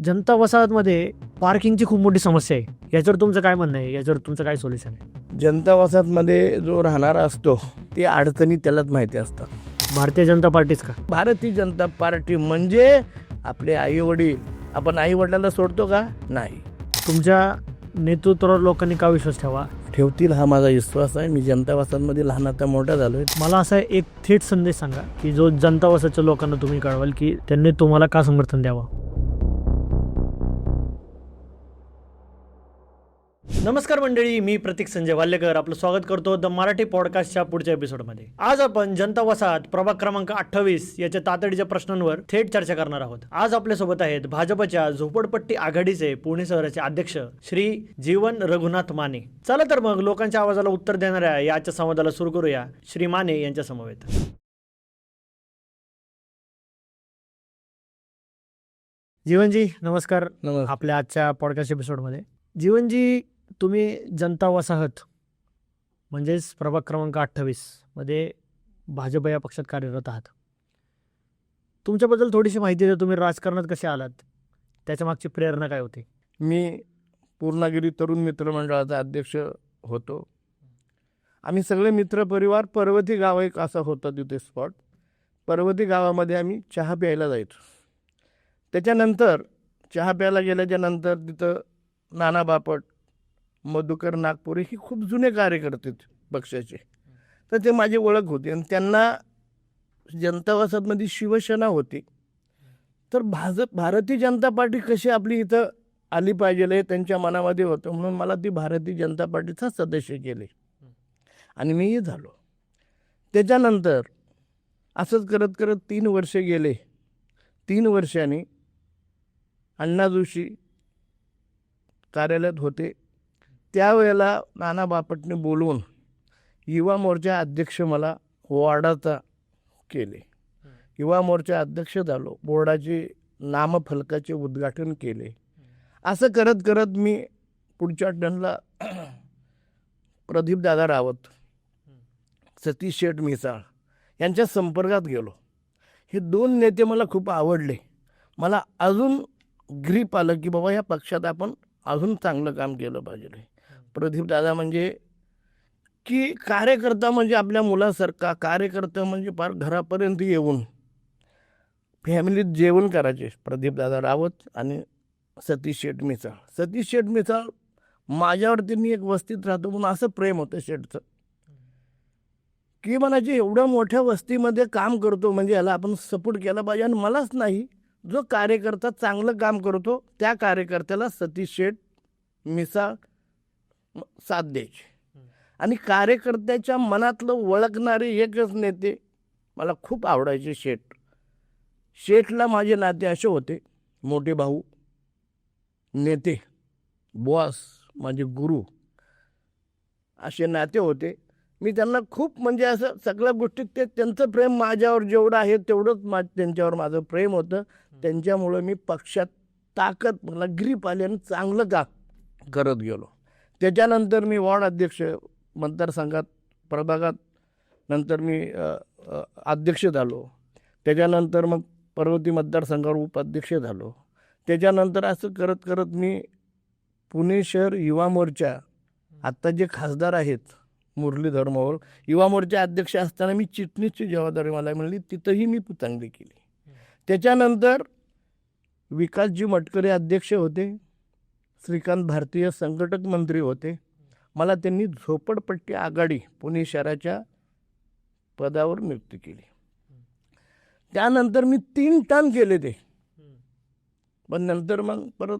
जनता वसाहतमध्ये पार्किंगची खूप मोठी समस्या आहे. याच्यावर तुमचं काय म्हणणं आहे? याच्यावर तुमचं काय सोल्युशन आहे? जनता वसाहतमध्ये जो राहणारा असतो ते अडचणी त्यालाच माहिती असतात. भारतीय जनता पार्टीच का? भारतीय जनता पार्टी म्हणजे आपले आई वडील. आपण आई वडिलांना सोडतो का? नाही. तुमच्या नेतृत्वावर लोकांनी का विश्वास ठेवा? ठेवतील हा माझा विश्वास आहे. मी जनता वसाहतमध्ये लहान आता मोठा झालोय. मला असा एक थेट संदेश सांगा की जो जनता वसाहतच्या लोकांना तुम्ही कळवाल की त्यांनी तुम्हाला का समर्थन द्यावं. नमस्कार मंडळी, मी प्रतीक संजय वाल्यकर आपलं स्वागत करतो द मराठी पॉडकास्टच्या पुढच्या एपिसोडमध्ये. आज आपण जनता वसाहत प्रभाग क्रमांक 28 याच्या तातडीच्या प्रश्नांवर थेट चर्चा करणार आहोत. आज आपल्यासोबत आहेत भाजपच्या झोपडपट्टी आघाडीचे पुणे शहराचे अध्यक्ष श्री जीवन रघुनाथ माने. चला तर मग लोकांच्या आवाजाला उत्तर देणाऱ्या याच्या संवादाला सुरू करूया श्री माने यांच्या समवेत. जीवनजी नमस्कार. नमस्कार. आपल्या आजच्या पॉडकास्ट एपिसोडमध्ये जीवनजी, तुम्ही जनता वसाहत म्हणजेच प्रभाग क्रमांक 28 मध्ये भाजप या पक्षात कार्यरत आहात. तुमच्याबद्दल थोडीशी माहिती द्या. तुम्ही राजकारणात कसे आलात, त्याच्या मागची प्रेरणा काय होती? मी पूर्णागिरी तरुण मित्र मंडळाचा अध्यक्ष होतो. आम्ही सगळे मित्रपरिवार पर्वती गाव एक असा होता तिथे स्पॉट. पर्वती गावामध्ये आम्ही चहा प्यायला जायचो. त्याच्यानंतर चहा प्यायला गेल्याच्या नंतर तिथं नाना बापट, मधुकर नागपुरे ही खूप जुने कार्यकर्ते पक्षाचे. तर ते माझी ओळख होती आणि त्यांना जनता वसाहतमध्ये शिवसेना होती. तर भारतीय जनता पार्टी कशी आपली इथं आली पाहिजे हे त्यांच्या मनामध्ये होतं. म्हणून मला ती भारतीय जनता पार्टीचा सदस्य केले आणि मीही झालो. त्याच्यानंतर असंच करत करत 3 वर्षे गेले. 3 वर्षांनी अण्णा जोशी कार्यालयात होते. त्यावेळेला नाना बापटने बोलवून युवा मोर्चा अध्यक्ष मला वॉर्डाचा केले. युवा मोर्चा अध्यक्ष झालो. बोर्डाचे नामफलकाचे उद्घाटन केले. असं करत करत मी पुढच्या टर्नला प्रदीपदादा रावत, सतीश शेठ मिसाळ यांच्या संपर्कात गेलो. हे 2 नेते मला खूप आवडले. मला अजून ग्रीप आलं की बाबा या पक्षात आपण अजून चांगलं काम केलं पाहिजे. प्रदीपदादा म्हणजे की कार्यकर्ता म्हणजे आपल्या मुलासारखा. कार्यकर्ता म्हणजे फार घरापर्यंत येऊन फॅमिलीत जेवण करायचे. प्रदीपदादा रावत आणि सतीश शेठ मिसाळ. सतीश शेठ मिसाळ माझ्यावरती मी एक वस्तीत राहतो म्हणून असं प्रेम होतं शेठचं की म्हणायचे एवढ्या मोठ्या वस्तीमध्ये काम करतो म्हणजे याला आपण सपोर्ट केला पाहिजे. आणि मलाच नाही, जो कार्यकर्ता चांगलं काम करतो त्या कार्यकर्त्याला सतीश शेठ मिसाळ साथ द्यायचे. आणि कार्यकर्त्याच्या मनातलं ओळखणारे एकच नेते मला खूप आवडायचे शेठ. शेठला माझे नाते असे होते, मोठे भाऊ, नेते, बॉस, माझे गुरु असे नाते होते. मी त्यांना खूप म्हणजे असं सगळ्या गोष्टीत ते त्यांचं प्रेम माझ्यावर जेवढं आहे तेवढंच त्यांच्यावर माझं प्रेम होतं. त्यांच्यामुळं मी पक्षात ताकद मला ग्रीप आली आणि चांगलं काम करत गेलो. त्याच्यानंतर मी वॉर्ड अध्यक्ष मतदारसंघात प्रभागात नंतर मी अध्यक्ष झालो. त्याच्यानंतर मग पर्वती मतदारसंघावर उपाध्यक्ष झालो. त्याच्यानंतर असं करत करत मी पुणे शहर युवा मोर्चा, आत्ता जे खासदार आहेत मुरलीधर मोहोळ, युवा मोर्चा अध्यक्ष असताना मी चिटणीसची जबाबदारी मला मिळाली. तिथंही मी चांगली केली. त्याच्यानंतर विकासजी मटकरे अध्यक्ष होते. श्रीकांत भारतीय संघटक मंत्री होते. मला त्यांनी झोपडपट्टी आघाडी पुणे शहराच्या पदावर नियुक्ती केली. त्यानंतर मी 3 टर्म केले ते. पण नंतर मग परत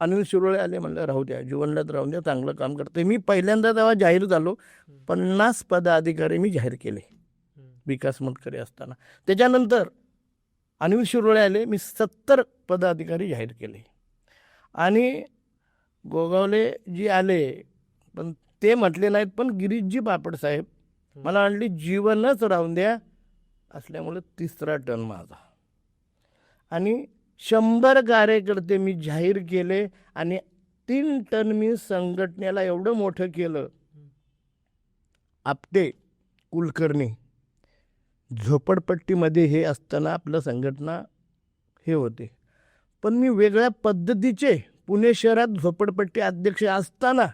अनिल शिरोळे आले. म्हणलं राहू द्या, जीवनलाच राहू द्या, चांगलं काम करते. मी पहिल्यांदा तेव्हा जाहीर झालो. 50 पदाधिकारी मी जाहीर केले विकास मटकरे असताना. त्याच्यानंतर अनिल शिरोळे आले. मी 70 पदाधिकारी जाहीर केले. आणि गोगावले जी आले पण ते म्हटले नाहीत. पण गिरीशजी पापड साहेब मला म्हटले जीवनच राहून द्या असल्यामुळे 3रा टर्न माझा. आणि 100 कार्यकर्ते मी जाहीर केले. आणि 3 टर्न मी संघटनेला एवढं मोठं केलं. आपटे कुलकर्णी झोपडपट्टीमध्ये हे असताना आपलं संघटना हे होते. पण मी वेगळ्या पद्धतीचे पुणे शहरात झोपडपट्टी अध्यक्ष असताना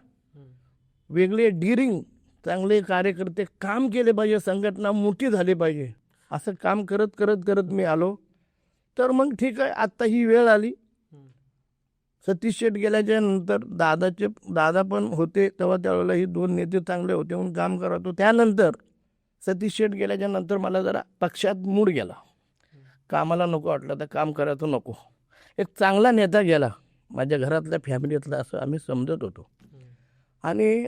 वेगळे डिरिंग चांगले कार्यकर्ते काम केले पाहिजे, संघटना मोठी झाली पाहिजे, असं काम करत करत करत मी आलो. तर मग ठीक आहे, आत्ता ही वेळ आली. सतीश शेठ गेल्याच्या नंतर दादा पण होते तेव्हा, त्यावेळेला ही दोन नेते चांगले होते म्हणून काम करत होतो. त्यानंतर सतीश शेठ गेल्याच्या नंतर मला जरा पक्षात मूड गेला, कामाला नको वाटलं, तर काम करायचं नको. एक चांगला नेता गेला माझ्या घरातल्या फॅमिलीतला असं आम्ही समजत होतो, आणि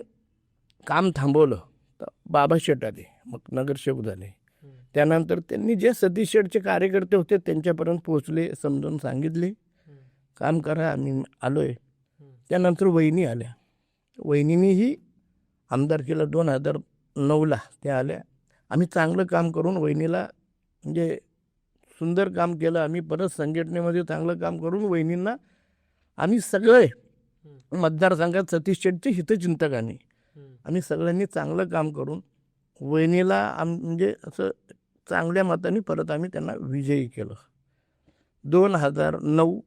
काम थांबवलं. तर बाबा शेठ आले, मग नगरसेवक झाले. त्यानंतर त्यांनी जे सतीश शेठचे कार्यकर्ते होते त्यांच्यापर्यंत पोहोचले, समजून सांगितले काम करा, आम्ही आलोय. त्यानंतर वहिनी आल्या. वहिनीनेही आमदारकीला 2009ला त्या आल्या. आम्ही चांगलं काम करून वहिनीला, म्हणजे सुंदर काम केलं आम्ही. परत संघटनेमध्ये चांगलं काम करून वहिनींना आम्ही सगळे मतदारसंघात सतीश शेठचे हितचिंतकांनी आम्ही सगळ्यांनी चांगलं काम करून वहिनीला म्हणजे असं चांगल्या मताने परत आम्ही त्यांना विजयी केलं. 2009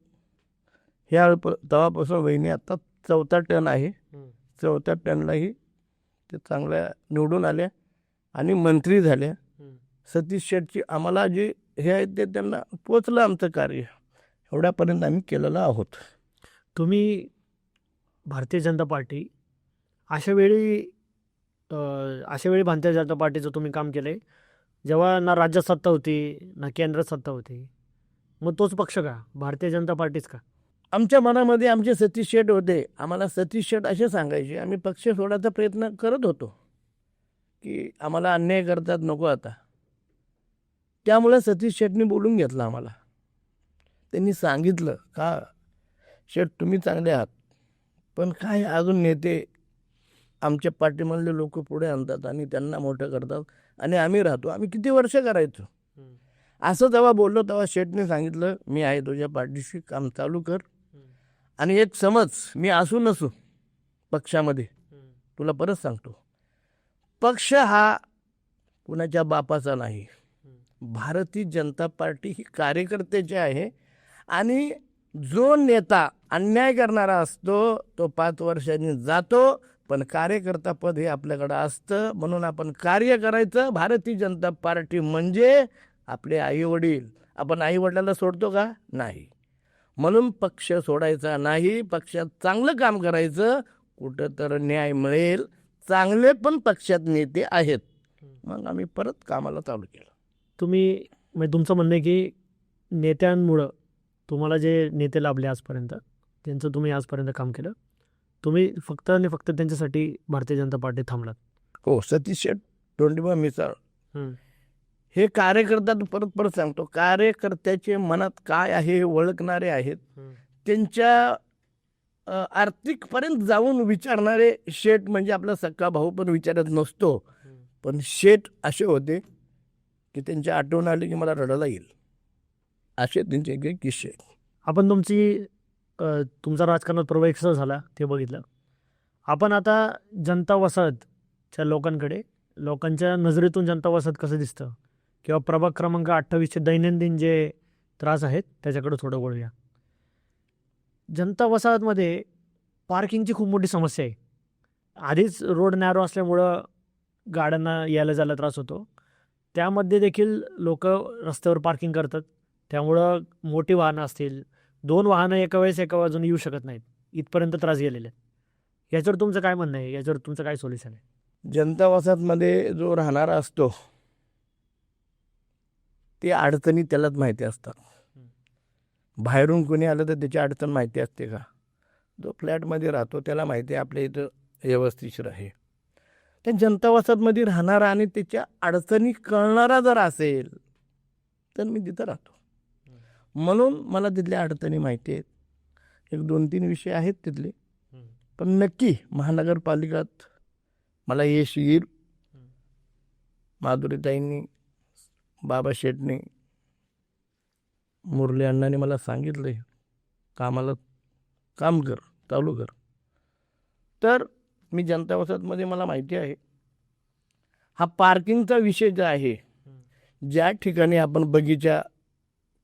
ह्या तेव्हापासून वहिनी आता 4था टर्न आहे. 4थ्या टर्नलाही ते चांगल्या निवडून आल्या आणि मंत्री झाल्या. सतीश शेठची आम्हाला जे हे आहे ते त्यांना पोचलं आमचं कार्य, एवढ्यापर्यंत आम्ही केलेलं आहोत. तुम्ही भारतीय जनता पार्टी अशा वेळी भारतीय जनता पार्टीचं तुम्ही काम केलं आहे जेव्हा ना राज्यात सत्ता होती ना केंद्रात सत्ता होती, मग तोच पक्ष का, भारतीय जनता पार्टीच का? आमच्या मनामध्ये आमचे सतीश शेठ होते. आम्हाला सतीश शेठ असे सांगायचे, आम्ही पक्ष सोडायचा प्रयत्न करत होतो की आम्हाला अन्याय करतात, नको आता. त्यामुळे सतीश शेठनी बोलून घेतलं आम्हाला. त्यांनी सांगितलं का शेठ तुम्ही चांगले आहात, पण काय अजून नेते आमच्या पार्टीमधले लोक पुढे आणतात आणि त्यांना मोठं करतात आणि आम्ही राहतो, आम्ही किती वर्ष करायचं. असं जेव्हा बोललो तेव्हा शेठने सांगितलं मी आहे तुझ्या पार्टीशी, काम चालू कर. आणि एक समज, मी असू नसू पक्षामध्ये, तुला परत सांगतो, पक्ष हा कुणाच्या बापाचा नाही. भारतीय जनता पार्टी ही कार्यकर्त्याची आहे, आणि जो नेता अन्याय करणारा असतो तो 5 वर्षांनी जातो, पण कार्यकर्ता पद हे आपल्याकडं असतं. म्हणून आपण कार्य करायचं. भारतीय जनता पार्टी म्हणजे आपले आईवडील. आपण आईवडिलांना सोडतो का? नाही. म्हणून पक्ष सोडायचा नाही, पक्षात चांगलं काम करायचं. कुठं तर न्याय मिळेल, चांगले पण पक्षात नेते आहेत. मग आम्ही परत कामाला चालू केलं. तुम्ही म्हणजे तुमचं म्हणणं आहे की नेत्यांमुळं तुम्हाला जे नेते लाभले आजपर्यंत, त्यांचं तुम्ही आजपर्यंत काम केलं, तुम्ही फक्त आणि फक्त त्यांच्यासाठी भारतीय जनता पार्टी थांबलात. हो, सतीश शेठ, धोंडीबा मिसाळ हे कार्यकर्ता, परत सांगतो, कार्यकर्त्याचे मनात काय आहे हे ओळखणारे आहेत. त्यांच्या आर्थिकपर्यंत जाऊन विचारणारे शेठ, म्हणजे आपला सख्खा भाऊ पण विचारत नसतो, पण शेठ असे होते की त्यांच्या आठवण आली की मला रडायला येईल, असे त्यांचे एक किस्से. आपण तुमचा राजकारणात प्रवेश कसा झाला ते बघितलं. आपण आता जनता वसाहतच्या लोकांच्या नजरेतून जनता वसाहत कसं दिसतं, किंवा प्रभाग क्रमांक 28चे दैनंदिन जे त्रास आहेत त्याच्याकडे थोडं वळूया. जनता वसाहतमध्ये पार्किंगची खूप मोठी समस्या आहे. आधीच रोड नॅरो असल्यामुळं गाड्यांना यायला जायला त्रास होतो. त्यामध्ये देखील लोक रस्त्यावर पार्किंग करतात. त्यामुळं मोठी वाहनं असतील, 2 वाहनं एका बाजूने येऊ शकत नाहीत, इथपर्यंत त्रास गेलेले आहेत. याच्यावर तुमचं काय म्हणणं आहे? याच्यावर तुमचं काय सोल्युशन आहे? जनता वसाहतमध्ये जो राहणारा असतो ते अडचणी त्यालाच माहिती असतात. बाहेरून कोणी आलं तर त्याची अडचण माहिती असते का? जो फ्लॅटमध्ये राहतो त्याला माहिती आहे आपल्या इथं व्यवस्थिशीर आहे. त्या जनता वसाहतमध्ये राहणारा आणि त्याच्या अडचणी कळणारा जर असेल तर मी तिथं राहतो. म्हणून मला तिथल्या अडचणी माहिती आहेत. 1-2-3 विषय आहेत तिथले, पण नक्की महानगरपालिकात मला यश येईल. माधुरीताईंनी, बाबा शेठने, मुरली अण्णांनी मला सांगितलं कामाला काम कर, चालू कर. तर मी जनता वसाहतमध्ये मला माहिती आहे हा पार्किंगचा विषय जो आहे, ज्या ठिकाणी आपण बगीचा,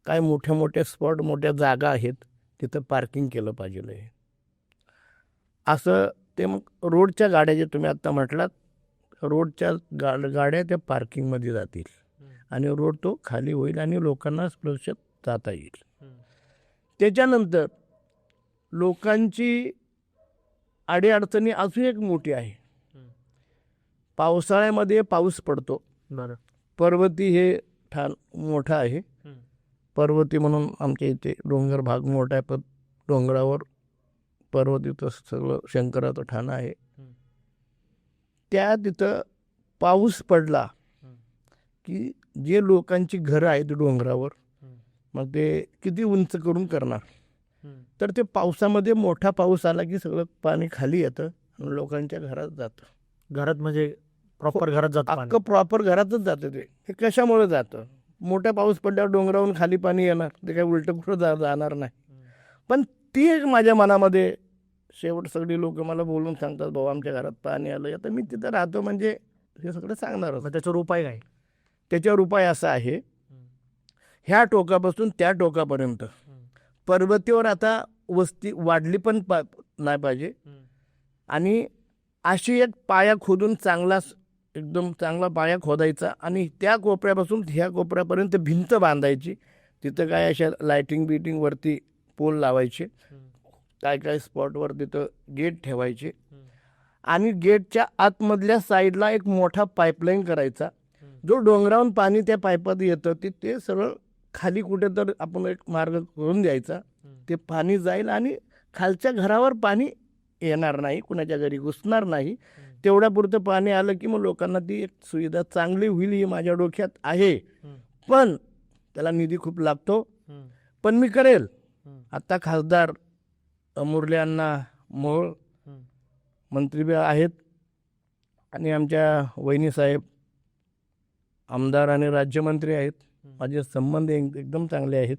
काय मोठ्या मोठ्या स्पॉट, मोठ्या जागा आहेत तिथं पार्किंग केलं पाहिजे. असं ते मग रोडच्या गाड्या जे तुम्ही आत्ता म्हटलात, रोडच्या गाड्या त्या पार्किंगमध्ये जातील आणि रोड तो खाली होईल आणि लोकांना सुरक्षित जाता येईल. त्याच्यानंतर लोकांची अडीअडचणी अजून एक मोठी आहे. पावसाळ्यामध्ये पाऊस पडतो. बरं. पर्वती हे ठाण मोठं आहे. पर्वती म्हणून आमच्या इथे डोंगर भाग मोठा आहे. पण डोंगरावर पर्वतीचं सगळं शंकराचं ठाणं आहे. त्या तिथं पाऊस पडला की जे लोकांची घरं आहेत डोंगरावर, मग ते किती उंच करून करणार. तर ते पावसामध्ये मोठा पाऊस आला की सगळं पाणी खाली येतं आणि लोकांच्या घरात जातं. घरात म्हणजे प्रॉपर घरात जात अख्खं प्रॉपर घरातच जातं. ते हे कशामुळे जातं? मोठा पाऊस पडल्यावर डोंगरावरून खाली पाणी येणार, ते काय उलटं कुठं जाणार नाही. पण ती एक माझ्या मनामध्ये शेवट सगळी लोक मला बोलून सांगतात, भाऊ आमच्या घरात पाणी आलं. आता मी तिथं राहतो म्हणजे हे सगळं सांगणारच. त्याच्यावर उपाय काय? त्याच्यावर उपाय असा आहे, ह्या टोकापासून त्या टोकापर्यंत पर्वतीवर आता वस्ती वाढली पण नाही पाहिजे. आणि अशी एक पाया खोदून एकदम चांगला पाया खोदायचा आणि त्या कोपऱ्यापासून ह्या कोपऱ्यापर्यंत भिंत बांधायची. तिथं काय अशा लायटिंग बिटिंग वरती पोल लावायचे, काय स्पॉटवर तिथं गेट ठेवायचे आणि गेटच्या आतमधल्या साईडला एक मोठा पाईपलाईन करायचा. जो डोंगरावरून पाणी त्या पाईपात येतं ते सरळ खाली कुठे तर आपण एक मार्ग करून द्यायचा. ते पाणी जाईल आणि खालच्या घरावर पाणी येणार नाही, कुणाच्या घरी घुसणार नाही. तेवढ्यापुरतं पाणी आलं की मग लोकांना ती एक सुविधा चांगली होईल ही माझ्या डोक्यात आहे. पण त्याला निधी खूप लागतो, पण मी करेल. आता खासदार मुरली अण्णा मोहोळ मंत्री आहेत आणि आमच्या वहिनीसाहेब आमदार आणि राज्यमंत्री आहेत. माझे संबंध एकदम चांगले आहेत.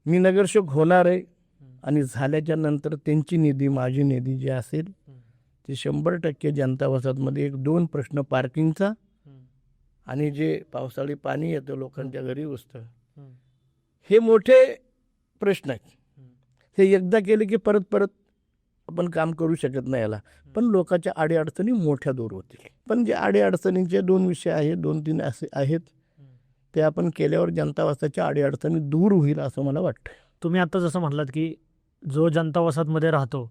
मी नगरसेवक होणार आहे आणि झाल्याच्या नंतर त्यांची निधी माझी निधी जी असेल ते 100% जनता वसाहतमध्ये 1-2 प्रश्न पार्किंगचा आणि जे पावसाळी पाणी येतं लोकांच्या घरी घुसतं, हे मोठे प्रश्न आहेत. हे एकदा केले की परत परत आपण काम करू शकत नाही याला. पण लोकांच्या अडीअडचणी मोठ्या दूर होतील. पण जे अडीअडचणींचे 2 विषय आहेत, 2-3 असे आहेत, ते आपण केल्यावर जनता वसाहतच्या अडीअडचणी दूर होईल असं मला वाटतं. तुम्ही आता जसं म्हटलात की जो जनता वसाहतमध्ये राहतो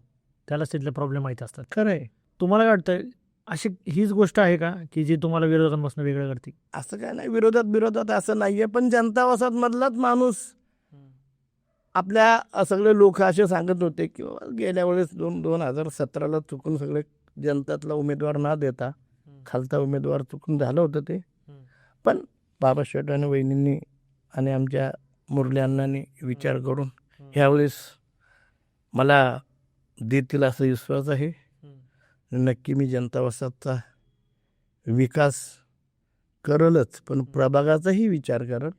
त्यालाच तिथले प्रॉब्लेम माहीत असतात. खरं आहे. तुम्हाला काय वाटतं, अशी हीच गोष्ट आहे का की जी तुम्हाला विरोधांपासून वेगळं करते? असं काय नाही, विरोधात असं नाही आहे. पण जनता वसाहतमधलाच माणूस आपल्या सगळे लोक असे सांगत होते की गेल्या वेळेस 2017ला चुकून सगळे जनतातला उमेदवार न देता खालचा उमेदवार चुकून झालं होतं ते. पण बाबा शेठ आणि वहिनींनी आणि आमच्या मुरली अण्णांनी विचार करून ह्यावेळेस मला देतील असा विश्वास आहे. नक्की मी जनता वसाहतचा विकास करलच, पण प्रभागाचाही विचार करल.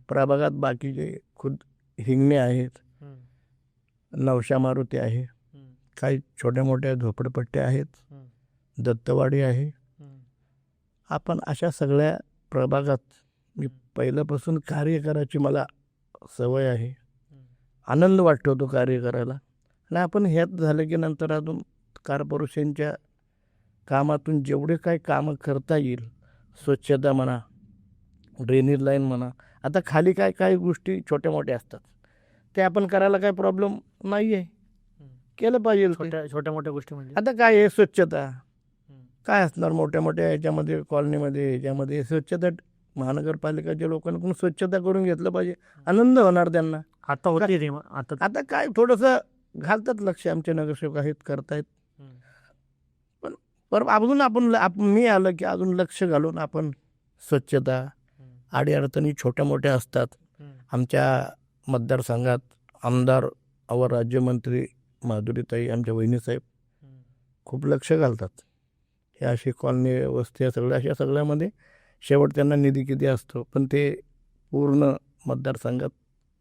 प्रभागात बाकीचे खुद हिंगणे आहेत, नवशा मारुती आहे, काही छोट्या मोठ्या झोपडपट्ट्या आहेत, दत्तवाडी आहे. आपण अशा सगळ्या प्रभागात मी पहिल्यापासून कार्य करायची मला सवय आहे. आनंद वाटतो तो कार्य करायला. आणि आपण ह्यात झालं की नंतर अजून कॉर्पोरेशनच्या कामातून जेवढे काही कामं करता येईल, स्वच्छता म्हणा, ड्रेनेज लाईन म्हणा, आता खाली काय गोष्टी छोट्या मोठ्या असतात ते आपण करायला काही प्रॉब्लेम नाही आहे, केलं पाहिजे. छोट्या मोठ्या गोष्टी म्हणजे आता काय आहे, स्वच्छता काय असणार मोठ्या मोठ्या ह्याच्यामध्ये, कॉलनीमध्ये, ह्याच्यामध्ये स्वच्छता महानगरपालिकेच्या लोकांकडून स्वच्छता करून घेतलं पाहिजे. आनंद होणार त्यांना. आता होते आता काय थोडंसं घालतात लक्ष, आमचे नगरसेवक आहेत, करतायत. पण अजून मी आलं की अजून लक्ष घालून आपण स्वच्छता, अडीअडचणी छोट्या मोठ्या असतात. आमच्या मतदारसंघात आमदार व राज्यमंत्री माधुरीताई आमच्या वहिनीसाहेब खूप लक्ष घालतात. हे अशी कॉलनी वस्ती अशा सगळ्यामध्ये शेवट त्यांना निधी किती असतो, पण ते पूर्ण मतदारसंघात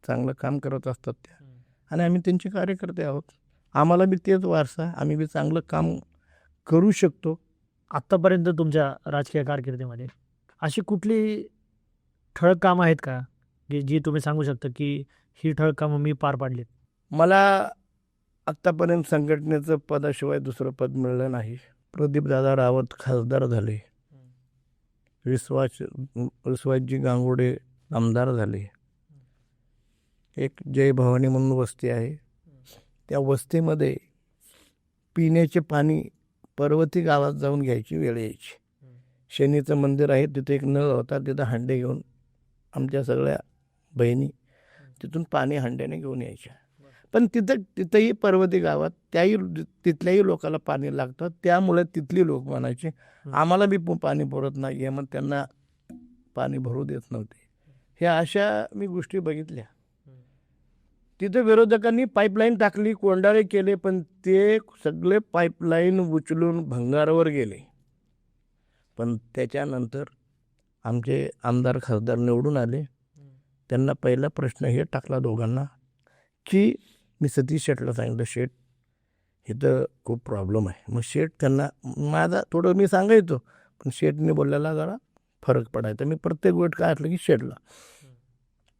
चांगलं काम करत असतात त्या. आणि आम्ही त्यांचे कार्यकर्ते आहोत. आम्हाला बी तेच वारसा, आम्ही बी चांगलं काम करू शकतो. आत्तापर्यंत तुमच्या राजकीय कारकिर्दीमध्ये अशी कुठली ठळक कामं आहेत का जी तुम्ही सांगू शकता की ही ठळक कामं मी पार पाडलीत? मला आत्तापर्यंत संघटनेचं पदाशिवाय दुसरं पद मिळलं नाही. प्रदीपदादा रावत खासदार झाले, विश्वासजी गांगुडे आमदार झाले. एक जय भवानी म्हणून वस्ती आहे, त्या वस्तीमध्ये पिण्याचे पाणी पर्वती गावात जाऊन घ्यायची वेळ यायची. शनीचं मंदिर आहे, तिथे एक नळ होता, तिथं हांडे घेऊन आमच्या सगळ्या बहिणी तिथून पाणी हांड्याने घेऊन यायच्या. पण तिथंही पर्वती गावात तिथल्याही लोकांना पाणी लागतं, त्यामुळे तिथली लोक म्हणायचे आम्हाला बी पाणी पुरत नाही आहे, मग त्यांना पाणी भरू देत नव्हते. ह्या अशा मी गोष्टी बघितल्या. तिथं विरोधकांनी पाईपलाईन टाकली, कोंडाळे केले, पण ते सगळे पाईपलाईन उचलून भंगारावर गेले. पण त्याच्यानंतर आमचे आमदार खासदार निवडून आले. त्यांना पहिला प्रश्न हे टाकला दोघांना, की मी सतीश शेठला सांगितलं, शेठ इथं खूप प्रॉब्लेम आहे. मग शेठ त्यांना माझा थोडं मी सांगायचो, पण शेठने बोलल्याला जरा फरक पडायचा. मी प्रत्येक गोष्ट काय असलं की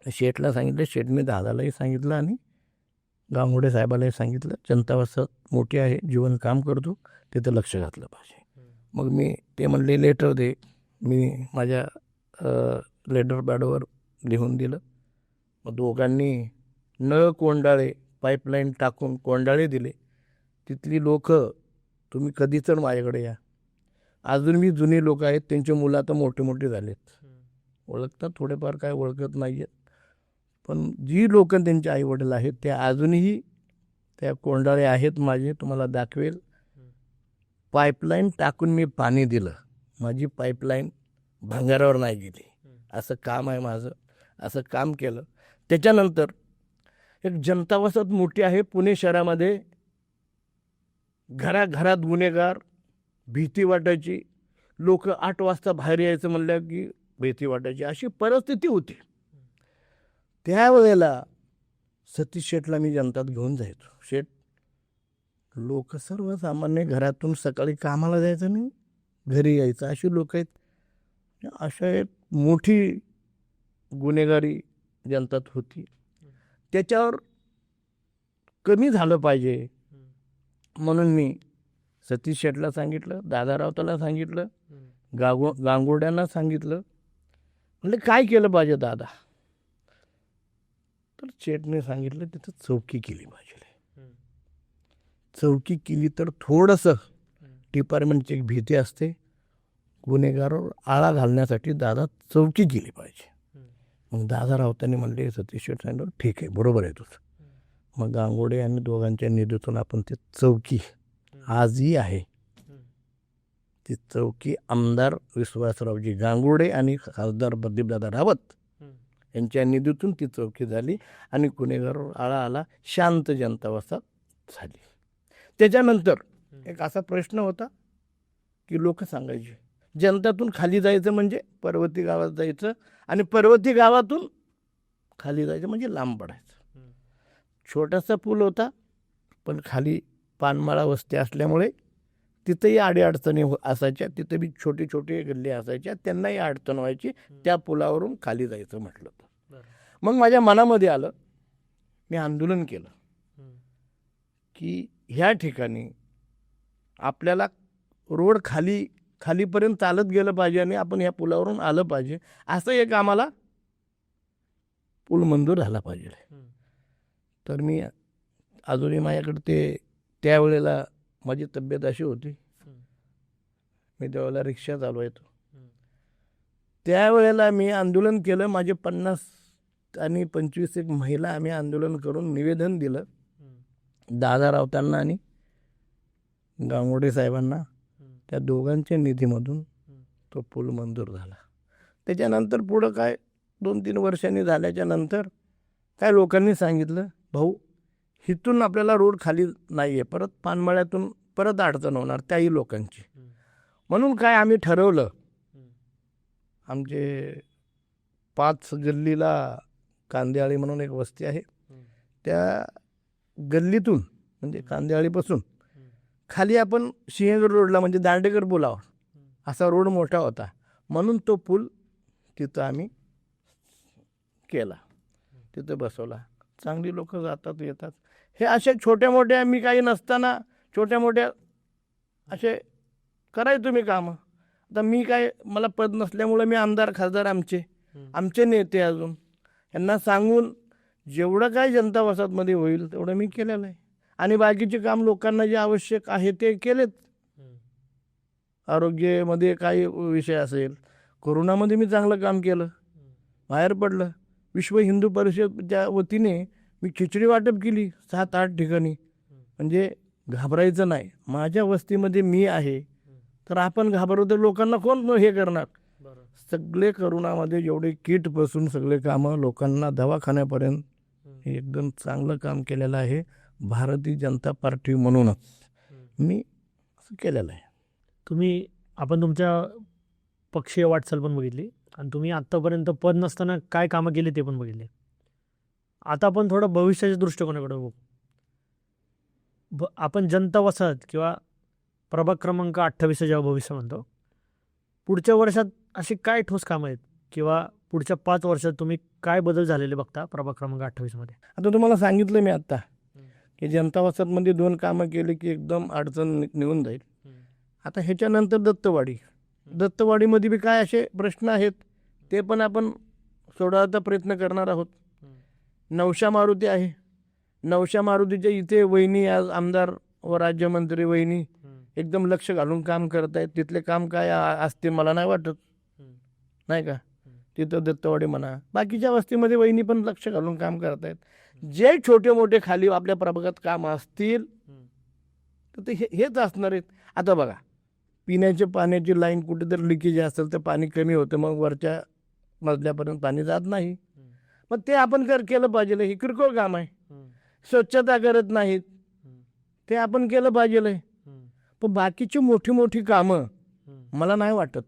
शेठला सांगितलं. शेठने दादालाही सांगितलं आणि गांगुडे साहेबालाही सांगितलं, जनता वसाहत मोठी आहे, जीवन काम करतो, तिथं लक्ष घातलं पाहिजे. मग मी ते म्हणले लेटर दे, मी माझ्या लेटर पॅडवर लिहून दिलं. मग दोघांनी नळ कोंडाळे पाईपलाईन टाकून कोंडाळे दिले. तिथली लोक तुम्ही कधीच माझ्याकडे या, अजून मी जुनी लोक आहेत, त्यांची मुलं आता मोठे मोठे झालेत, ओळखतात, थोडेफार काय ओळखत नाही आहेत, पण जी लोक त्यांचे आईवडील आहेत ते अजूनही त्या कोंडाळे आहेत माझे, तुम्हाला दाखवेल. पाईपलाईन टाकून मी पाणी दिलं, माझी पाईपलाईन भंगारावर नाही गेली. असं काम आहे माझं, असं काम केलं. त्याच्यानंतर एक जनता वसाहत मोठी आहे पुणे शहरामध्ये, घराघरात गुन्हेगार, भीती वाटायची. लोक 8 वाजता बाहेर यायचं म्हणलं की भीती वाटायची, अशी परिस्थिती होती. त्यावेळेला सतीश शेठला मी जनतात घेऊन जायचो. शेठ, लोक सर्वसामान्य घरातून सकाळी कामाला जायचं नाही, घरी यायचं, अशी लोक आहेत. अशा एक मोठी गुन्हेगारी जनतात होती. त्याच्यावर कमी झालं पाहिजे म्हणून मी सतीश शेठला सांगितलं, दादा रावताला सांगितलं, गांगुड्यांना सांगितलं. म्हणजे काय केलं पाहिजे दादा? तर शेठने सांगितलं तिथं चौकी केली पाहिजे. चौकी केली तर थोडंसं डिपार्टमेंटची एक भीती असते, गुन्हेगारावर आळा घालण्यासाठी दादा चौकी केली पाहिजे. मग दादा रावतांनी म्हणले, सतीश शेठ सांगितलं ठीक आहे, बरोबर आहे तुझं. मग गांगुडे आणि दोघांच्या निधीतून आपण ती चौकी आजही आहे. ती चौकी आमदार विश्वासरावजी गांगुडे आणि खासदार प्रदीपदादा रावत यांच्या निधीतून ती चौकी झाली आणि गुन्हेगारावर आळा आला, शांत जनता वसाहत झाली. त्याच्यानंतर एक असा प्रश्न होता की लोक सांगायचे जनतातून खाली जायचं म्हणजे पर्वती गावात जायचं, आणि पर्वती गावातून खाली जायचं म्हणजे लांब पडायचं. छोटासा पूल होता, पण खाली पानमाळा वस्ती असल्यामुळे तिथंही अडीअडचणी असायच्या, तिथं बी छोटी छोटी गल्ली असायच्या, त्यांनाही अडचण व्हायची. त्या पुलावरून खाली जायचं म्हटलं तर मग माझ्या मनामध्ये आलं, मी आंदोलन केलं की ह्या ठिकाणी आपल्याला रोड खालीपर्यंत चालत गेलं पाहिजे आणि आपण ह्या पुलावरून आलं पाहिजे, असं एक आम्हाला पूल मंजूर झाला पाहिजे. तर मी अजूनही माझ्याकडे त्यावेळेला माझी तब्येत अशी होती, मी त्यावेळेला रिक्षा चालवायचो. त्यावेळेला मी आंदोलन केलं. माझे 50 आणि 25 एक महिला आम्ही आंदोलन करून निवेदन दिलं दादा रावतांना आणि गांगुडे साहेबांना. त्या दोघांच्या निधीमधून तो पूल मंजूर झाला. त्याच्यानंतर पुढं काय 2-3 वर्षांनी झाल्याच्या नंतर काय लोकांनी सांगितलं, भाऊ इथून आपल्याला रोड खाली नाही आहे, परत पानमळ्यातून परत अडचण होणार त्याही लोकांची. म्हणून काय आम्ही ठरवलं, आमचे 5 गल्लीला कांदेआळी म्हणून एक वस्ती आहे, त्या गल्लीतून म्हणजे कांदेआळीपासून खाली आपण सिंहगड रोडला म्हणजे दांडेकर पुलावर असा रोड मोठा होता, म्हणून तो पूल तिथं आम्ही केला, तिथं बसवला. चांगली लोक जातात येतात. हे असे छोट्या मोठ्या, मी काही नसताना छोट्या मोठ्या असे करायचो मी कामं. आता मी काय, मला पद नसल्यामुळे मी आमदार खासदार आमचे नेते अजून यांना सांगून जेवढं काय जनता वसाहतमध्ये होईल तेवढं मी केलेलं आहे. आणि बाकीचे काम लोकांना जे आवश्यक आहे ते केलेत. आरोग्यामध्ये काही विषय असेल, कोरोनामध्ये मी चांगलं काम केलं, बाहेर पडलं. विश्व हिंदू परिषदच्या वतीने मी खिचडी वाटप केली 7-8 ठिकाणी. म्हणजे घाबरायचं नाही. माझ्या वस्तीमध्ये मी आहे तर आपण घाबरतो, लोकांना कोण हे करणार. सगळे करोनामध्ये जेवढे किटपासून सगळे कामं लोकांना दवाखान्यापर्यंत हे एकदम चांगलं काम केलेलं आहे. भारतीय जनता पार्टी म्हणूनच मी असं केलेलं आहे. आपण तुमच्या पक्षीय वाटचाल पण बघितली आणि तुम्ही आत्तापर्यंत पद नसताना काय कामं केली ते पण बघितले. आता आपण थोडं भविष्याच्या दृष्टिकोनाकडे बघू. आपण जनता वसाहत किंवा प्रभाग क्रमांक 28 जेव्हा भविष्य म्हणतो, पुढच्या वर्षात अशी काय ठोस कामं आहेत किंवा पुढच्या 5 वर्षात तुम्ही काय बदल झालेले बघता प्रभाग क्रमांक 28 मध्ये? आता तुम्हाला सांगितलं मी आत्ता की जनता वसाहतमध्ये 2 कामं केली की एकदम अडचण निघून जाईल. आता ह्याच्यानंतर दत्तवाडीमध्ये बी काय असे प्रश्न आहेत ते पण आपण सोडवायचा प्रयत्न करणार आहोत. नवशा मारुती आहे, नवशा मारुतीच्या इथे वहिनी, आज आमदार व राज्यमंत्री वहिनी एकदम लक्ष घालून काम करत आहेत. तिथले काम काय असते मला नाही वाटत, नाही का. तिथं दत्तवाडी म्हणा, बाकीच्या वस्तीमध्ये वहिनी पण लक्ष घालून काम करत आहेत. जे छोटे मोठे खाली आपल्या प्रभागात काम असतील तर ते हेच असणार आहेत. आता बघा, पिण्याच्या पाण्याची लाईन कुठेतरी लिकेज असेल तर पाणी कमी होतं, मग वरच्या मजल्यापर्यंत पाणी जात नाही. मग ते आपण केलं पाहिजे. हे किरकोळ काम आहे. स्वच्छता करत नाहीत ते आपण केलं पाहिजे. पण बाकीची मोठी मोठी कामं मला नाही वाटत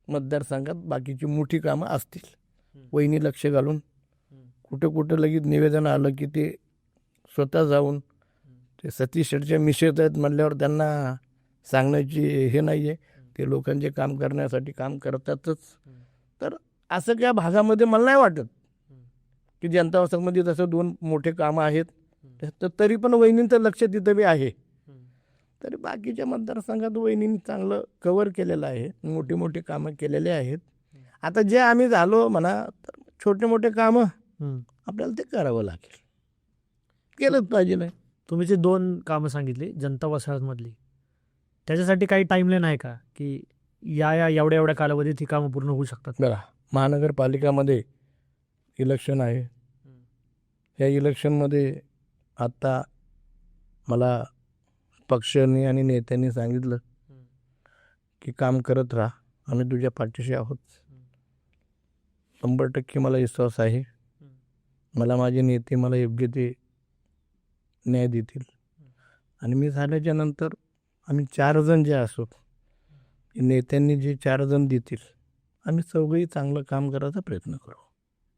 मतदारसंघात बाकीची मोठी कामं असतील. वहिनी लक्ष घालून कुठं लगेच निवेदन आलं की ते स्वतः जाऊन, ते सतीश शेठच्या मिसेस आहेत म्हणल्यावर त्यांना सांगण्याची हे नाही आहे, ते लोकांचे काम करण्यासाठी काम करतातच. तर असं त्या भागामध्ये मला नाही वाटत की जनता वसाहतमध्ये तसं 2 मोठे कामं आहेत. तर तरी पण वहिनींचं लक्ष तिथं बी आहे. तरी बाकीच्या मतदारसंघात वहिनींनी चांगलं कव्हर केलेलं आहे, मोठी मोठी कामं केलेले आहेत. आता जे आम्ही झालो म्हणा तर छोटे मोठे कामं आपल्याला ते करावं लागेल, केलंच पाहिजे. तुम्ही जे 2 कामं सांगितली जनता वसाहतमधली, त्याच्यासाठी काही टाईमलाईन आहे का की एवढ्या कालावधीत ही कामं पूर्ण होऊ शकतात? बघा, महानगरपालिकामध्ये इलेक्शन आहे. या इलेक्शनमध्ये आत्ता मला पक्षाने आणि नेत्यांनी सांगितलं की काम करत राहा, आम्ही तुझ्या पाठीशी आहोत. 100% मला विश्वास आहे. मला माझे नेते मला योग्य ते न्याय देतील. आणि मी झाल्याच्या नंतर आम्ही 4 जण जे असो, नेत्यांनी जे 4 जण देतील, आम्ही चौघंही चांगलं काम करायचा प्रयत्न करू.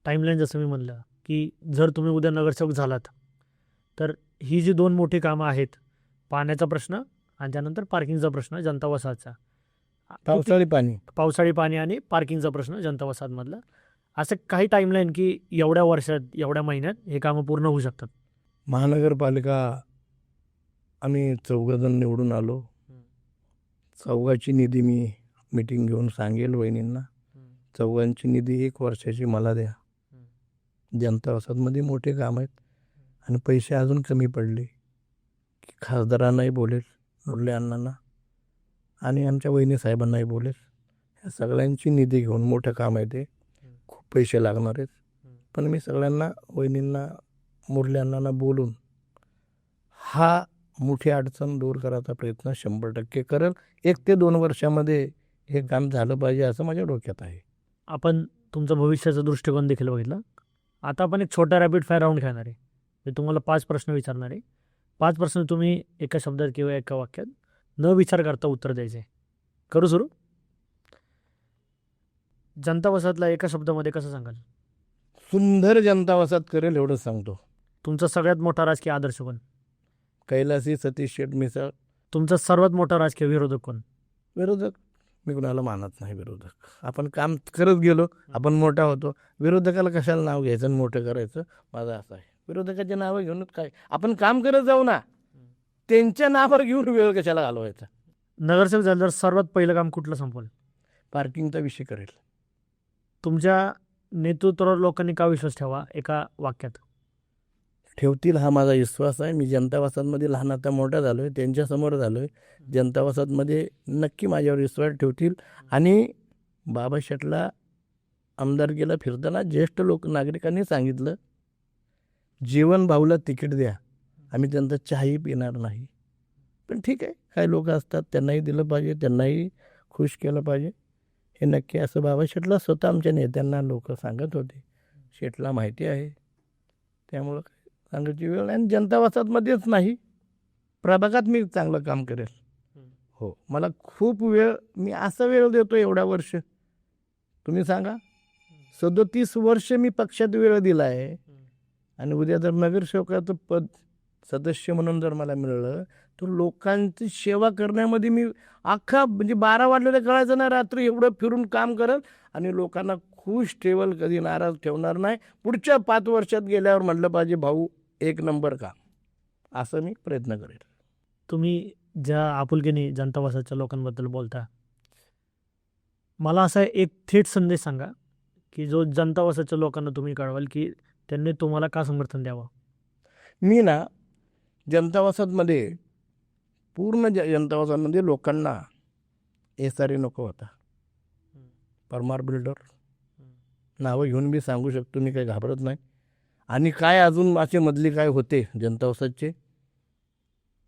टाईमलाईन जसं मी म्हणलं की जर तुम्ही उद्या नगरसेवक झालात तर ही जी 2 मोठी कामं आहेत, पाण्याचा प्रश्न आणि त्यानंतर पार्किंगचा प्रश्न जनता वसाहतचा, पावसाळी पाणी आणि पार्किंगचा प्रश्न जनता वसाहतमधला, असं काही टाईमलाईन की एवढ्या वर्षात एवढ्या महिन्यात हे कामं पूर्ण होऊ शकतात? महानगरपालिका आम्ही 4 जण निवडून आलो. 4ची निधी मी मीटिंग घेऊन सांगेल वहिनींना. 4ची निधी 1 वर्षाची मला द्या. जनता वसाहतमध्ये मोठे काम आहेत आणि पैसे अजून कमी पडले की खासदारांनाही बोलेल, मुरली अण्णांना आणि आमच्या वहिनी साहेबांनाही बोलेल. ह्या सगळ्यांची निधी घेऊन मोठं काम आहे, ते खूप पैसे लागणार आहेत. पण मी सगळ्यांना, वहिनींना, मुरली अण्णांना बोलून हा मोठी अडचण दूर करायचा प्रयत्न 100% करेल. 1 ते 2 वर्षामध्ये हे काम झालं पाहिजे असं माझ्या डोक्यात आहे. आपण तुमचा भविष्याचा दृष्टिकोन देखील बघितला. आता आपण एक छोटा रॅपिड फायर राऊंड खेळणार आहे. मी तुम्हाला 5 प्रश्न विचारणार आहे. 5 प्रश्न तुम्ही एका शब्दात किंवा एका वाक्यात न विचार करता उत्तर द्यायचे. करू सुरू? जनता वसाहतला एका शब्दामध्ये कसं सांगाल? सुंदर जनता वसाहत करेल एवढंच सांगतो. तुमचा सगळ्यात मोठा राजकीय आदर्श कोण? कैलासी सतीश शेठ मिसाळ. तुमचा सर्वात मोठा राजकीय विरोधक कोण? विरोधक मी कुणाला मानत नाही. विरोधक आपण काम करत गेलो, आपण मोठा होतो. विरोधकाला कशाला नाव घ्यायचं आणि मोठं करायचं, माझं असं आहे. विरोधकाच्या नावं घेऊनच काय, आपण काम करत जाऊ ना, त्यांच्या नावावर घेऊन वेळ कशाला घालवायचा. नगरसेवक झाल्यावर सर्वात पहिलं काम कुठलं संपवलं? पार्किंगचा विषय करेल. तुमच्या नेतृत्वावर लोकांनी का विश्वास ठेवा एका वाक्यात? ठेवतील हा माझा विश्वास आहे. मी जनता वसाहतमध्ये लहान आता मोठा झालो आहे, त्यांच्यासमोर झालो आहे. जनता वसाहतमध्ये नक्की माझ्यावर विश्वास ठेवतील. आणि बाबा शेटला आमदारकीला फिरताना ज्येष्ठ नागरिकांनी सांगितलं, जीवन भाऊला तिकीट द्या, आम्ही त्यांचा चहाही पिणार नाही. पण ठीक आहे, काही लोक असतात, त्यांनाही दिलं पाहिजे, त्यांनाही खुश केलं पाहिजे, हे नक्की. असं बाबा शेटला स्वतः आमच्या नेत्यांना लोक सांगत होते. शेटला माहिती आहे, त्यामुळं सांगायची वेळ नाही. आणि जनता वसाहतमध्येच नाही, प्रभागात मी चांगलं काम करेल. हो, मला खूप वेळ, मी असा वेळ देतो एवढ्या वर्ष, तुम्ही सांगा. 37 वर्ष मी पक्षात वेळ दिला आहे. आणि उद्या जर नगरसेवकाचं पद सदस्य म्हणून जर मला मिळालं, तर लोकांची सेवा करण्यामध्ये मी अख्खा म्हणजे 12 वाजलेलं कळायचं ना, रात्री एवढं फिरून काम करत आणि लोकांना खुश ठेवल, कधी नाराज ठेवणार नाही. पुढच्या 5 वर्षात गेल्यावर म्हटलं पाहिजे भाऊ एक नंबर काम, असं मी प्रयत्न करेन. तुम्ही ज्या आपुलकीने जनता वसाहतच्या लोकांबद्दल बोलता, मला असा एक थेट संदेश सांगा की जो जनता वसाहतच्या लोकांना तुम्ही कळवाल की त्यांनी तुम्हाला का समर्थन द्यावं? मी ना जनता वसाहतमध्ये पूर्ण जनता वसाहतमध्ये लोकांना SRA नको होता. परमार बिल्डर नावं घेऊन मी सांगू शकतो, मी काही घाबरत नाही. आणि काय अजून असे मधली काय होते जनता वसाहतचे,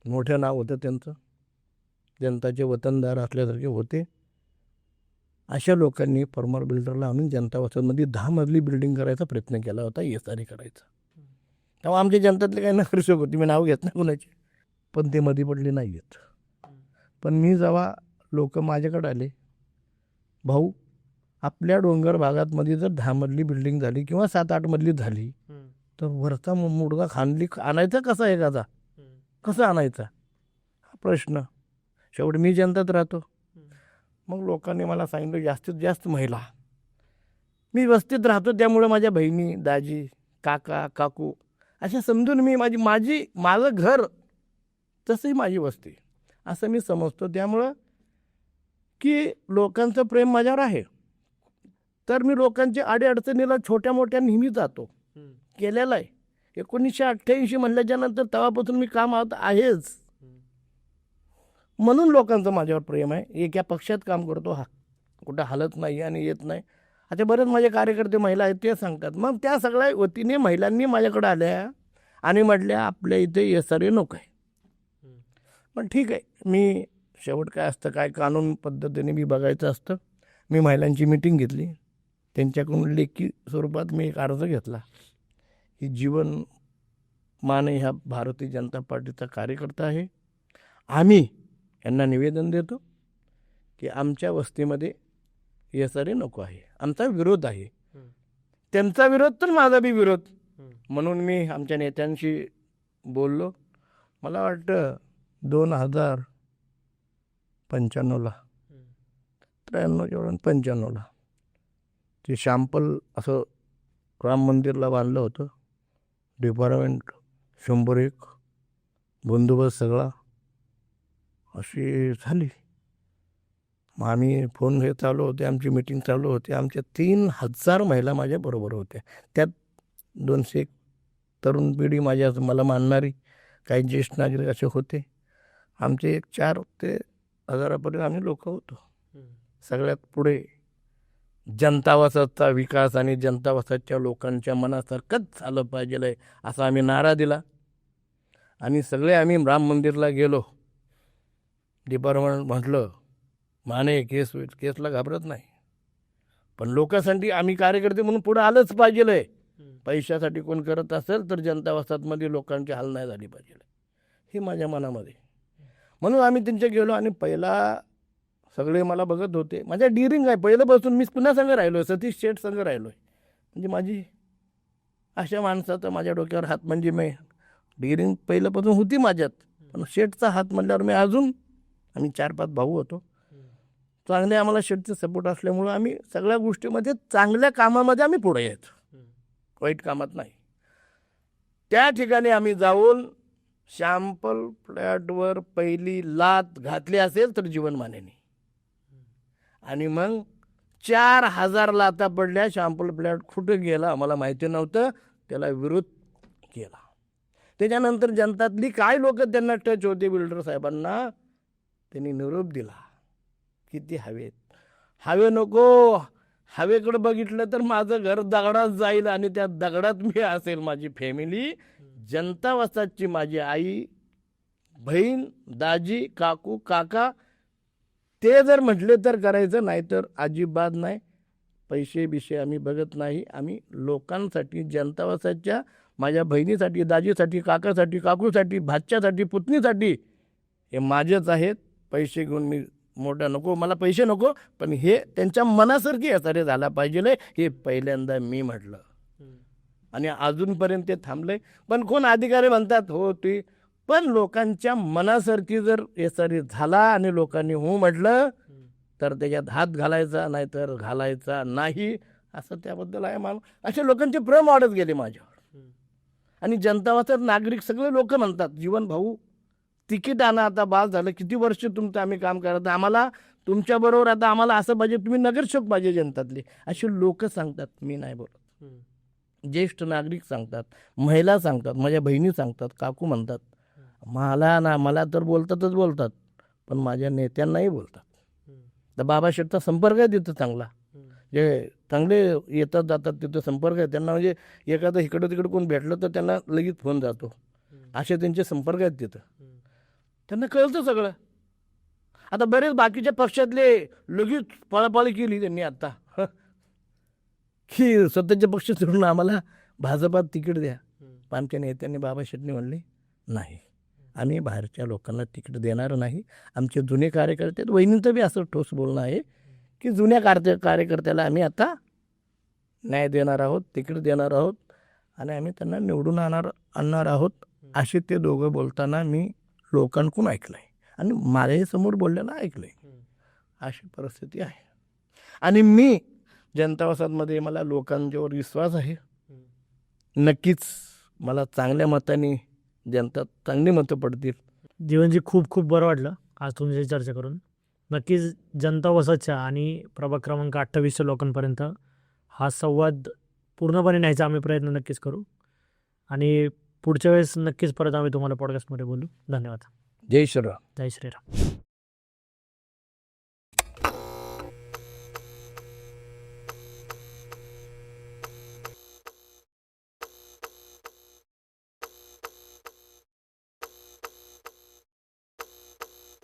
मोठं नाव होतं त्यांचं, जनताचे वतनदार असल्यासारखे होते. अशा लोकांनी परमार बिल्डरला आणून जनता वसाहतमध्ये 10 मजली बिल्डिंग करायचा प्रयत्न केला होता, SRA करायचा. तेव्हा आमच्या जनतातले काही नगरसेवक होते, मी नाव घेत नाही कोणाचे, पण ते मध्ये पडले नाही आहेत. पण मी जेव्हा लोक माझ्याकडे आले, भाऊ आपल्या डोंगर भागातमध्ये जर 10 मजली बिल्डिंग झाली किंवा 7-8 मजली झाली, तर वरचा मुडगा आणायचा कसा एखादा, कसा आणायचा हा प्रश्न. शेवटी मी जनतात राहतो. मग लोकांनी मला सांगितलं जास्तीत जास्त महिला, मी वस्तीत राहतो त्यामुळे माझ्या बहिणी, दाजी, काका, काकू अशा समजून मी माझं घर तसंही माझी वस्ती असं मी समजतो. त्यामुळं की लोकांचं प्रेम माझ्यावर आहे, तर मी लोकांच्या अडीअडचणीला छोट्या मोठ्या नेहमी जातो, केलेलं आहे. 1988 म्हणल्याच्या नंतर तेव्हापासून मी काम आहेच. म्हणून लोकांचं माझ्यावर प्रेम आहे. एका पक्षात काम करतो, हा कुठं हलत नाही आणि येत नाही. आता बरेच माझे कार्यकर्ते महिला आहेत, ते सांगतात. मग त्या सगळ्या वतीने महिलांनी माझ्याकडे आल्या आणि म्हटल्या आपल्या इथे SRA नको आहे. पण ठीक आहे, मी शेवट काय असतं, काय कानून पद्धतीने मी बघायचं असतं. मी महिलांची मीटिंग घेतली, त्यांच्याकडून लेखी स्वरूपात मी एक अर्ज घेतला की जीवन माने ह्या भारतीय जनता पार्टीचा कार्यकर्ता आहे, आम्ही यांना निवेदन देतो की आमच्या वस्तीमध्ये SRA नको आहे, आमचा विरोध आहे. त्यांचा विरोध तर माझा बी विरोध. म्हणून मी आमच्या नेत्यांशी बोललो. मला वाटतं 2095ला 93-95ला ते शॅम्पल असं राम मंदिरला बांधलं होतं. डिपार्टमेंट 101 बंदोबस्त सगळा अशी झाली. मग आम्ही फोन घेत चालू होते, आमची मीटिंग चालू होती. आमच्या 3000 महिला माझ्याबरोबर होत्या. त्यात 200 तरुण पिढी मला मानणारी, काही ज्येष्ठ नागरिक असे होते. आमचे 4 ते 1000पर्यंत आम्ही लोक होतो. सगळ्यात पुढे जनता वसाहतचा विकास आणि जनता वसाहतच्या लोकांच्या मनासारखंच झालं पाहिजे असा आम्ही नारा दिला. आणि सगळे आम्ही राम मंदिरला गेलो. डिपार्टमेंट म्हटलं माने केसला घाबरत नाही, पण लोकांसाठी आम्ही कार्यकर्ते म्हणून पुढे आलंच पाहिजे. पैशासाठी कोण करत असेल तर जनता वसाहतमध्ये लोकांची हाल नाही झाली पाहिजे, हे माझ्या मनामध्ये. म्हणून आम्ही त्यांच्या गेलो. आणि पहिला सगळे मला बघत होते, माझ्या डिरिंग आहे पहिल्यापासून. मी पुन्हा संघ राहिलो आहे, सतीश शेठ संघ राहिलो आहे. म्हणजे माझी अशा माणसाचा माझ्या डोक्यावर हात, म्हणजे मी डिरिंग पहिल्यापासून होती माझ्यात, पण शेठचा हात म्हणल्यावर मी अजून, आम्ही 4-5 भाऊ होतो. चांगले आम्हाला शेठचे सपोर्ट असल्यामुळं आम्ही सगळ्या गोष्टीमध्ये, चांगल्या कामामध्ये आम्ही पुढे येतो, वाईट कामात नाही. त्या ठिकाणी आम्ही जाऊन शॅम्पल फ्लॅटवर पहिली लात घातली असेल तर जीवन मानेने, आणि मग 4,000 लाता पडल्या. शॅम्पल फ्लॅट कुठं गेला आम्हाला माहिती नव्हतं, त्याला विरोध केला. त्याच्यानंतर जनतातली काय लोक त्यांना टच होते बिल्डर साहेबांना, त्यांनी निरोप दिला, किती हवेत, हवे नको, हवेकडे बघितलं तर माझं घर दगडात जाईल आणि त्या दगडात मी असेल, माझी फॅमिली. जनता वसाहतची माझी आई, बहीण, दाजी, काकू, काका, ते जर म्हटले तर करायचं, नाही तर अजिबात नाही. पैसे बिशे आम्ही बघत नाही. आम्ही लोकांसाठी, जनता वसाहतच्या माझ्या बहिणीसाठी, दाजीसाठी, काकासाठी, काकूसाठी, भाच्यासाठी, पुतणीसाठी, हे माझेच आहेत. पैसे घेऊन मी मोठा नको, मला पैसे नको, पण हे त्यांच्या मनासारखी असारे झाला पाहिजे, हे पहिल्यांदा मी म्हटलं. आणि अजूनपर्यंत ते थांबले. पण कोण अधिकारी म्हणतात हो ते, पण लोकांच्या मनासारखी जर एसारी झाला आणि लोकांनी हो म्हटलं तर त्याच्यात हात घालायचा नाही तर घालायचा नाही, असं त्याबद्दल आहे. असे लोकांचे प्रेम वाढत गेले माझ्यावर. आणि जनता वसाहत नागरिक सगळे लोक म्हणतात, जीवन भाऊ तिकीट आणा, आता बास झालं, किती वर्ष तुमचं आम्ही काम करत, आम्हाला तुमच्याबरोबर आता आम्हाला असं पाहिजे, तुम्ही नगरसेवक पाहिजे जनतातले, असे लोक सांगतात. मी नाही बोलत. ज्येष्ठ नागरिक सांगतात, महिला सांगतात, माझ्या बहिणी सांगतात, काकू म्हणतात. मला तर बोलतात, पण माझ्या नेत्यांनाही बोलतात. तर बाबा शेठचा संपर्क आहे तिथं चांगला, जे चांगले येतात जातात तिथं संपर्क आहे त्यांना. म्हणजे एखादं इकडं तिकडं कोण भेटलं तर त्यांना लगेच फोन जातो, असे त्यांचे संपर्क आहेत तिथं. त्यांना कळतं सगळं. आता बरेच बाकीच्या पक्षातले लगेच पळापळी केली त्यांनी आता की स्वतःच्या पक्ष सोडून आम्हाला भाजपात तिकीट द्या. पण आमच्या नेत्यांनी, बाबा शेटणी म्हणले नाही, आम्ही बाहेरच्या लोकांना तिकीट देणार नाही. आमचे जुने कार्यकर्ते, वहिनींचं बी असं ठोस बोलणं आहे की जुन्या कार्यकर्त्याला आम्ही आता न्याय देणार आहोत, तिकीट देणार आहोत आणि आम्ही त्यांना निवडून आणणार आहोत, असे ते दोघं बोलताना मी लोकांकडून ऐकलं आहे आणि माझ्याही समोर बोललेलं ऐकलं आहे. अशी परिस्थिती आहे. आणि मी जनता वसाहतमध्ये, मला लोकांच्यावर विश्वास आहे. नक्कीच मला चांगल्या मताने जनता चांगली मतं पडतील. जीवनजी खूप खूप बरं वाटलं आज तुमच्याशी चर्चा करून. नक्कीच जनता वसाहतच्या आणि प्रभाग क्रमांक 28च्या लोकांपर्यंत हा संवाद पूर्णपणे न्यायचा आम्ही प्रयत्न नक्कीच करू. आणि पुढच्या वेळेस नक्कीच परत आम्ही तुम्हाला पॉडकास्टमध्ये बोलू. धन्यवाद. जय श्रीराम. जय श्रीराम.